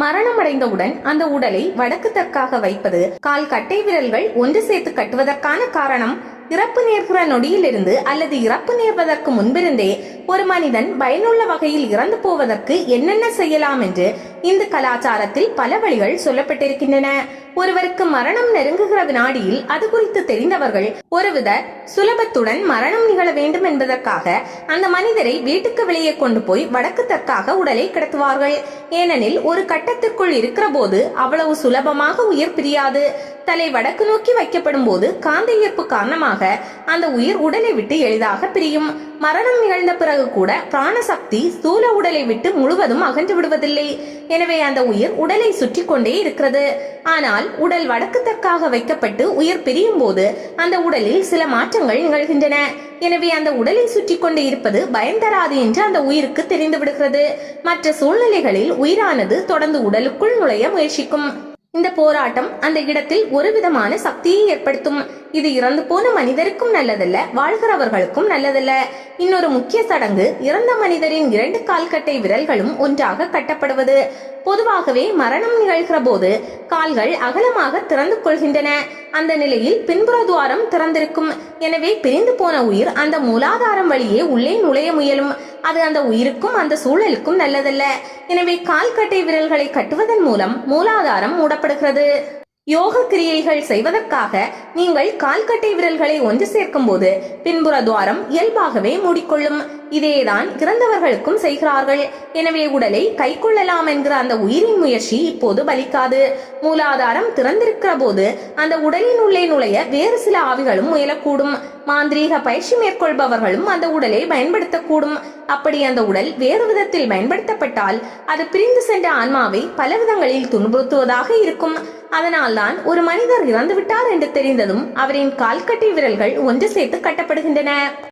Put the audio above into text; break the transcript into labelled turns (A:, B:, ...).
A: மரணமடைந்தவுடன் அந்த உடலை வடக்கு தெற்காக வைப்பது, கால் கட்டை விரல்கள் ஒன்று சேர்த்து கட்டுவதற்கான காரணம், இறப்பு நேர்கிற நொடியிலிருந்து அல்லது இறப்பு நேர்வதற்கு முன்பிருந்தே ஒரு மனிதன் பயனுள்ள வகையில் இறந்து போவதற்கு என்னென்ன செய்யலாம் என்று இந்து கலாச்சாரத்தில் பல வழிகள் சொல்லப்பட்டிருக்கின்றன. ஒருவருக்கு மரணம் நெருங்குகிற வினாடியில் அது குறித்து தெரிந்தவர்கள் ஒருவித சுலபத்துடன் மரணம் நிகழ வேண்டும் என்பதற்காக அந்த மனிதரை வீட்டுக்கு வெளியே கொண்டு போய் வடக்கு தெற்காக உடலை கிடத்துவார்கள். ஏனெனில் ஒரு கட்டத்திற்குள் இருக்கிற போது அவ்வளவு சுலபமாக உயிர் பிரியாது. தலை வடக்கு நோக்கி வைக்கப்படும் போது காந்த ஈர்ப்பு காரணமாக அந்த உயிர் உடலை விட்டு எளிதாக பிரியும். மரணம் நிகழ்ந்த பிறகு கூட பிராணசக்தி ஸ்தூல உடலை விட்டு முழுவதும் அகன்று விடுவதில்லை. எனவே அந்த உயிர் உடலை சுற்றி கொண்டே இருக்கிறது. ஆனால் உடல் வடக்கு தெற்காக வைக்கப்பட்டு உயிர் பிரியும் போது அந்த உடலில் சில மாற்றங்கள் நிகழ்கின்றன. எனவே அந்த உடலை சுற்றி கொண்டே இருப்பது பயன்தராது என்று அந்த உயிருக்கு தெரிந்து விடுகிறது. மற்ற சூழ்நிலைகளில் உயிரானது தொடர்ந்து உடலுக்குள் நுழைய முயற்சிக்கும். இந்த போராட்டம் அந்த இடத்தில் ஒரு விதமான சக்தியை ஏற்படுத்தும். இது இறந்து போன மனிதருக்கும் நல்லதல்ல, வாழ்கிறவர்களுக்கும் நல்லதல்ல. இன்னொரு முக்கிய சடங்கு இறந்த மனிதரின் 2 கால்கட்டை விரல்களும் ஒன்றாக கட்டப்படுவது. பொதுவாகவே மரணம் நிகழ்கிற போது கால்கள் அகலமாக திறந்து கொள்கின்றன. அந்த நிலையில் பின்புற துவாரம் திறந்திருக்கும். எனவே பிரிந்து போன உயிர் அந்த மூலாதாரம் வழியே உள்ளே நுழைய முயலும். அது அந்த உயிருக்கும் அந்த சூழலுக்கும் நல்லதல்ல. எனவே கால்கட்டை விரல்களை கட்டுவதன் மூலம் மூலாதாரம் மூடப்படுகிறது. யோக கிரியைகள் செய்வதற்காக நீங்கள் கால்கட்டை விரல்களை ஒன்று சேர்க்கும் போது பின்புற துவாரம் இயல்பாகவே மூடிக்கொள்ளும். இதேதான் இறந்தவர்களுக்கும் செய்கிறார்கள். எனவே உடலை கை கொள்ளலாம் என்கிற அந்த உயிரின் முயற்சி இப்போது பலிக்காது. மூலாதாரம் திறந்திருக்கிற போது அந்த உடலின் உள்ளே நுழைய வேறு சில ஆவிகளும் முயலக்கூடும். மாந்திரீக பயிற்சி மேற்கொள்பவர்களும் அந்த உடலை பயன்படுத்தக்கூடும். அப்படி அந்த உடல் வேறு விதத்தில் பயன்படுத்தப்பட்டால் அது பிரிந்து சென்ற ஆன்மாவை பல விதங்களில் துன்புறுத்துவதாக இருக்கும். அதனால்தான் ஒரு மனிதர் இறந்துவிட்டார் என்று தெரிந்ததும் அவரின் கால்கட்டை விரல்கள் ஒன்று சேர்த்து கட்டப்படுகின்றன.